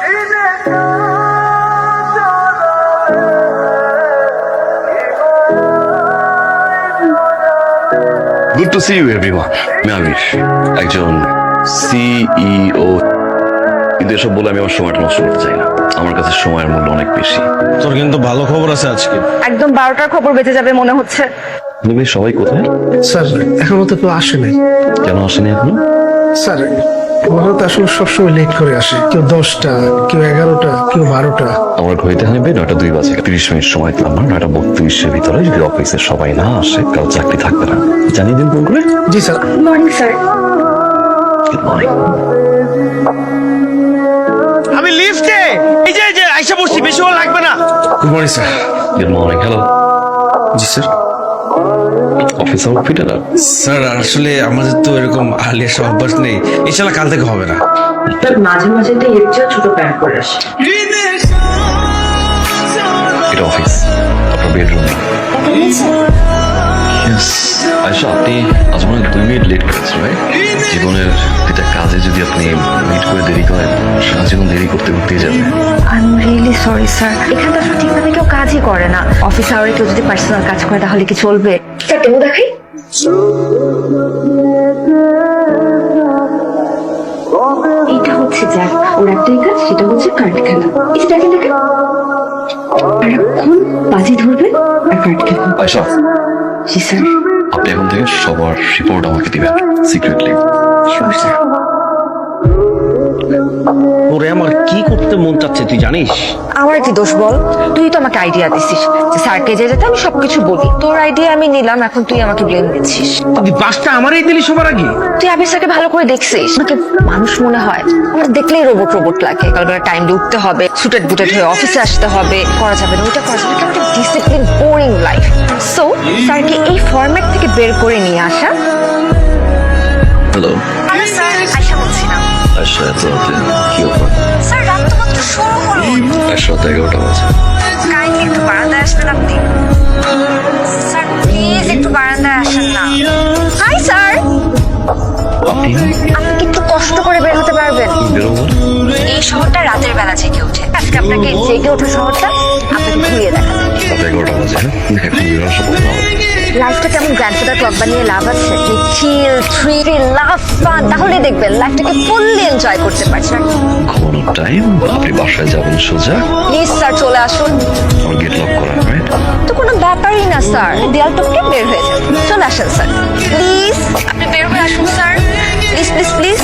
Good to see you everyone. আমি আমির, একজন CEO. কিন্তু এসব বলে আমি আমার সময়টা নষ্ট করতে চাই না। আমার কাছে সময়ের মূল্য অনেক বেশি। তোর কিন্তু ভালো খবর আছে আজকে। একদম 12টার খবর বেঁচে যাবে মনে হচ্ছে। তুমি সবাই কোথায়? স্যার এখনো তো কেউ আসে নাই। কেন আসেনি এখনো? স্যার ওরা তো আসলে সবসময় লেট করে আসে, কেউ 10টা, কেউ 11টা, কেউ 12টা। আমার ঘড়িতে হানিবে 9:02 বাজে। 30 মিনিট সময় দিলাম না। 9:32-এর ভিতরে যদি অফিসের সবাই না আসে, কারো চাকরি থাকবে না। জানিয়ে দিন ফোন করে। জি sir. Morning sir. Good morning. আমি লিফটে এই যে আইসা বসছি, বেশি ভালো লাগবে না। Good morning sir. Good morning. Hello. জি স্যার। অফিস আউটফিট না? স্যার আসলে আমাদের তো এরকম আর্লি আসা অভ্যাস নেই, ইনশাল্লাহ কাল থেকে হবে না। মাঝে মাঝে তো এর চেয়ে ছোট প্যান্ট পরে আসে। এটা অফিস, আপনার বেডরুম। আয়শা, আপনি আজ মনে হয় 2 মিনিট লেট করেছেন, রাইট? জীবনের একটা কাজে যদি আপনি মিট করে দেরি করেন, সারা জীবন দেরি করতে করতেই যাবে। I am really sorry sir. এখানে তো আসলে ঠিকভাবে কেউ কাজই করে না। অফিস আওয়ারে কেউ যদি পার্সোনাল কাজ করে তাহলে কি চলবে? স্যার ডেমো দেখাই। এটা হচ্ছে জ্যাক, ওর একটাই কাজ, সেটা হচ্ছে কার্ড খেলা। এই যে দেখেন দেখেন, আর এখন বাজি ধরবেন আর কার্ড খেলবেন। আয়শা, জি স্যার। আপনি এখন থেকে সবার রিপোর্ট আমাকে দিবেন সিক্রেটলি। Sure sir. ওরে আমার কি করতে মন চাচ্ছে তুই জানিস? আমার কি দোষ বল? তুই তো আমাকে আইডিয়া দিছিস যে স্যারকে যেতে আমি সবকিছু বলি। তোর আইডিয়া আমি নিলাম, এখন তুই আমাকে ব্লেম দিচ্ছিস। তুই বাসটা আমারই দিলি সবার আগে। তুই আবির স্যারকে ভালো করে দেখছিস? আমাকে মানুষ মনে হয়? আমার দেখলেই রোবট রোবট লাগে। কালবেলা টাইম দিয়ে উঠতে হবে, সুটেড বুটেড হয়ে অফিসে আসতে হবে, করা যাবে না ওইটা করা যাবে না। কেমন একটা ডিসিপ্লিন বোরিং লাইফ। সো স্যারকে এই ফরম্যাট থেকে বের করে নিয়ে আসা। হ্যালো হ্যালো স্যার, আয়শা বলছিলাম। আয়শা, এত রাতে কি ব্যাপার? স্যার রাত তো মাত্র শুরু হলো। আয়শা, রাত 11টা বাজে। কাইন্ডলি একটু বারান্দায় আসবেন আপনি। স্যার প্লিজ একটু বারান্দায় আসেন না। হাই স্যার, আপনি আপনি কি একটু কষ্ট করে বের হতে পারবেন? বেরোবো? এই শহরটা রাতের বেলা জেগে ওঠে। আজকে আপনাকে জেগে ওঠা শহরটা আপনাকে ঘুরিয়ে দেখাতে। রাত 11টা বাজে। হ্যাঁ, এখন বেরোনো সম্ভব না আমার। লাইফটা কেমন গ্র্যান্ডফাদার ক্লক বানিয়ে লাভ আছে? চিল থ্রিল লাভ ফান, তাহলে দেখবেন লাইফটাকে ফুললি এনজয় করতে পারছেন। ঘুমানোর টাইম, আপনি বাসায় যাবেন সোজা। প্লিজ স্যার চলে আসুন। আমার গেট লক করা, রাইট? তো কোনো ব্যাপারই না স্যার, দেয়াল টপকে বের হয়ে যান। চলে আসেন স্যার, প্লিজ আপনি বের হয়ে আসুন স্যার, প্লিজ প্লিজ প্লিজ।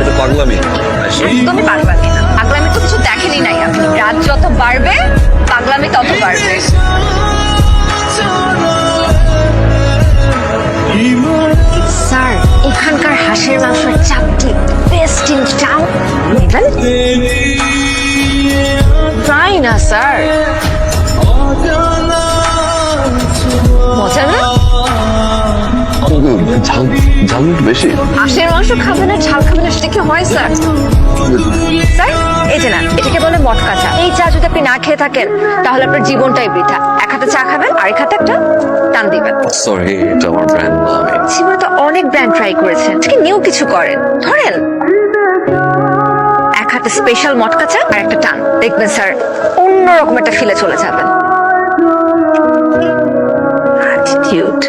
এটা পাগলামি। আয়শা, একদমই পাগলামি না। পাগলামি তো কিছু দেখেনি নাই আপনি। রাত যত বাড়বে পাগলামি তত বাড়বে। স্যার এখানকার হাঁসের মাংসের চাপটি বেস্ট ইন টাউন। ট্রাই না স্যার, মজা না? ঝাল ঝাল একটু বেশি। হাঁসের মাংস খাবেন আর ঝাল খাবেন না, সেটা কি হয় স্যার? স্যার এই যে না, এটাকে বলে মটকা চা। এই চা যদি আপনি না খেয়ে থাকেন তাহলে আপনার জীবনটাই বৃথা। এক হাতে চা খাবেন আর এক হাতে একটা টান দিবেন। সরি, এটা আমার ব্র্যান্ড না। আমি জীবনে তো অনেক ব্র্যান্ড ট্রাই করেছেন, আজকে নিউ কিছু করেন। ধরেন এক হাতে স্পেশাল মটকা চা আর একটা টান, দেখবেন স্যার অন্যরকম একটা ফিলে চলে যাবেন। অ্যাটিটিউড।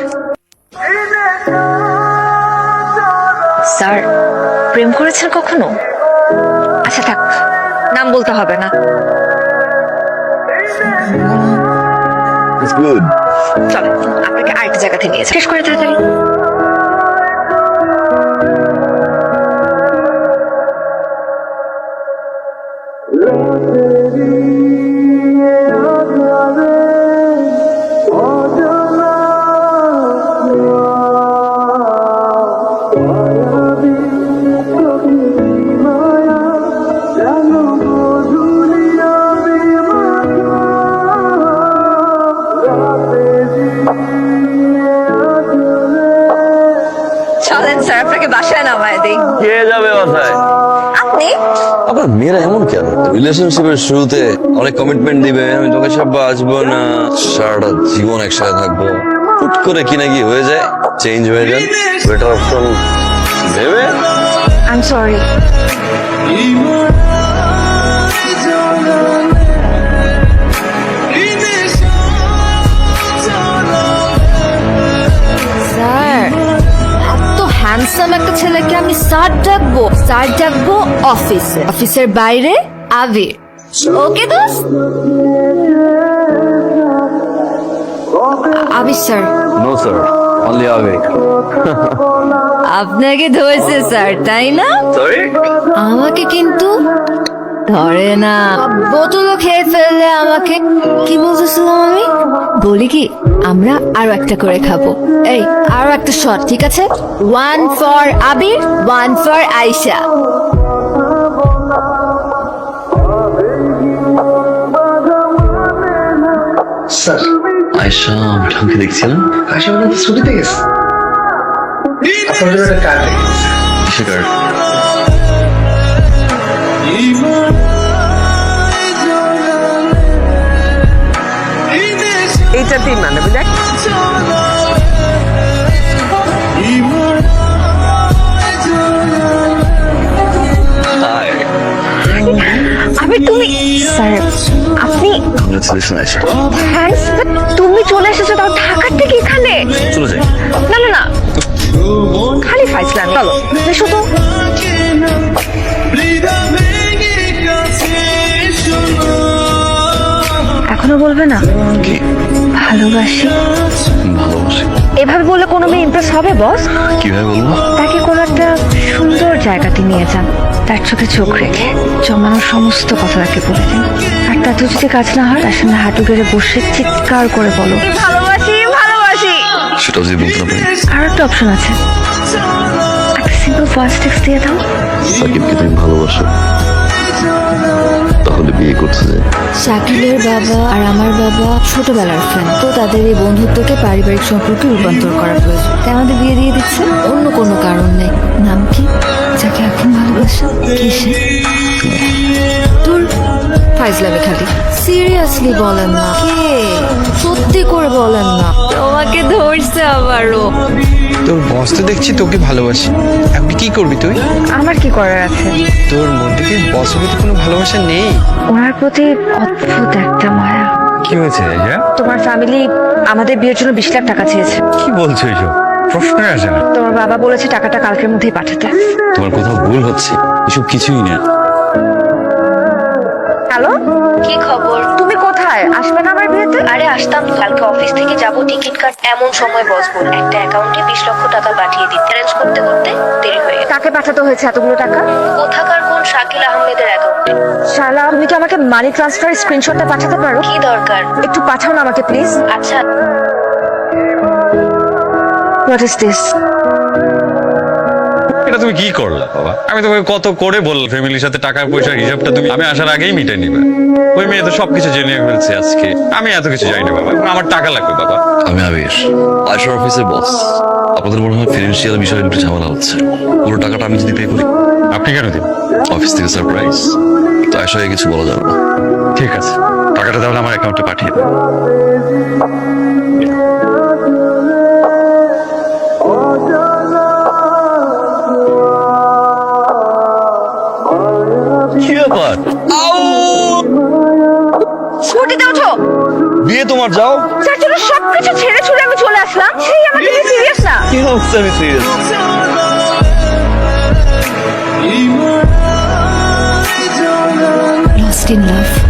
স্যার প্রেম করেছেন কখনো? আচ্ছা থাক, নাম বলতে হবে না। It's good. চলেন আপনাকে আরেকটা জায়গা থেকে নিয়ে যাই। শেষ করে তাড়াতাড়ি। চলেন স্যার আপনাকে বাসায় নামায় দিই। কে যাবে বাসায়? আপনি? আপনার মেয়েরা এমন কেন? রিলেশনশিপের শুরুতে অনেক কমিটমেন্ট দিবে, আমি তোকে সব বাঁচবো না, সারাটা জীবন একসাথে থাকবো। হুট করে কি না কি হয়ে যায়, চেঞ্জ হয়ে যায়। বেটার অপশন ভেবে আই এম সরি। স্যার, এত হ্যান্ডসাম একটা ছেলেকে আমি স্যার ডাকবো? স্যার ডাকবো অফিসে, অফিসের বাইরে আবির। ওকে দোস্ত? আবির স্যার। নো স্যার, অনলি আবেগ। আপনাকে ধরেছে স্যার, তাই না? সরি, আমাকে কিন্তু ধরে না। বোতলও খেয়ে ফেললে আমাকে। কি বলতেছিলাম আমি? বলি কি, আমরা আরো একটা করে খাবো। এই আরো একটা শট, ঠিক আছে? 1 for Abir, 1 for Ayesha. Sir Ayesha ম্যাডামকে দেখছিলাম। আশা বলেন ছুটিতে গেছে, আপনার জন্য একটা কার্ড রেখেছি। কিসের কার্ড? এইটাতেই মানাবে দেখ। হাই, আবির তুমি, স্যার আপনি, কংগ্রেচুলেশন আয়শা। থ্যাঙ্কস। তুমি চলে এসেছো তাও ঢাকার থেকে এখানে? চলে যাই। না না না, খালি ফাইজলামি। চলো এসো তো। এখনো বলবে না কি? ভালোবাসি? ভালোবাসি? এভাবে বললে কোনো মেয়ে ইমপ্রেস হবে বস? কিভাবে বলবো? তাকে কোনো একটা সুন্দর জায়গাতে নিয়ে যান, তার চোখে চোখ রেখে জমানোর সমস্ত কথা তাকে বলে দিন। আর তাতে যদি কাজ না হয়, তার সামনে হাঁটু গেড়ে বসে চিৎকার করে বলো ভালোবাসি ভালোবাসি। সেটাও যদি বলতে না পারি। আর একটা অপশন আছে, একটা সিম্পল ভয়েস টেক্সট দিয়ে দাও। সাকিবকে তুমি ভালোবাসো, তাহলে বিয়ে করতে যাই। শাকিলের বাবা আর আমার বাবা ছোটবেলার ফ্রেন্ড, তো তাদের এই বন্ধুত্বকে পারিবারিক সম্পর্কে রূপান্তর করা প্রয়োজন। তাই আমাদের বিয়ে দিয়ে দিচ্ছে, অন্য কোনো কারণ নেই। নাম কি? যাকে এখন ভালোবাসা? কে সে? তোর ফাইজলামে খালি। সিরিয়াসলি বলেন না, কে? সত্যি করে বলেন না। তোমাকে ধরছে আবারও। তোর বস তো দেখছি তোকে ভালোবাসি, আপনি কি করবি তুই? আমার কি করার আছে? তোর মধ্যে কি বসের প্রতি কোনো ভালোবাসা নেই? ওনার প্রতি অদ্ভুত একটা মায়া। কি হয়েছে আয়শা? তোমার ফ্যামিলি আমাদের বিয়ের জন্য 20 লাখ টাকা চেয়েছে। কি বলছো এসব? প্রশ্ন আসে না। তোমার বাবা বলেছে টাকাটা কালকের মধ্যেই পাঠাতে। তোমার কোথাও ভুল হচ্ছে, এসব কিছুই না। হ্যালো, কি খবর? তুমি কোথায়? আসবে না আমার বিয়েতে? আরে আসতাম তো, কালকে অফিস থেকে যাব, টিকিট কাট এমন সময় বসবো, একটা অ্যাকাউন্টে 20 লক্ষ টাকা পাঠিয়ে দিতে অ্যারেঞ্জ করতে করতে দেরি হয়ে গেল। কাকে পাঠাতে হয়েছে এতগুলো টাকা? কোথাকার কোন শাকিল আহমেদের অ্যাকাউন্টে। শালা, তুমি কি আমাকে মানি ট্রান্সফার স্ক্রিনশটটা পাঠাতে পারো? কি দরকার? একটু পাঠাও না আমাকে প্লিজ। আচ্ছা, হোয়াট ইজ দিস? এটা তুমি কি করলা বাবা? আমি তোমাকে কত করে বললাম ফ্যামিলির সাথে টাকা পয়সার হিসাবটা তুমি আমি আসার আগেই মিটে নিবে। ওই মেয়ে তো সবকিছু জেনে ফেলছে আজকে। আমি এত কিছু জানি না বাবা, আমার টাকা লাগবে বাবা। আমি আবির, আয়শার অফিসের বস। আপনাদের মনে হয় ফিনান্সিয়াল বিষয়ে একটু ঝামেলা হচ্ছে। পুরো টাকাটা আমি যদি পে করি। আপনি কেন দিন? অফিস থেকে সারপ্রাইজ, তো আয়শাকে কিছু বলা যাবে না। ঠিক আছে, টাকাটা তাহলে আমার অ্যাকাউন্টে পাঠিয়ে দেন। কি ব্যাপার? স্কুটিতে ওঠো। বিয়ে তোমার, যাও। যার জন্য সবকিছু ছেড়ে ছুড়ে আমি চলে আসলাম, সেই আমাকে নিয়ে সিরিয়াস না। কি হচ্ছে? আমি সিরিয়াস। Lost in love.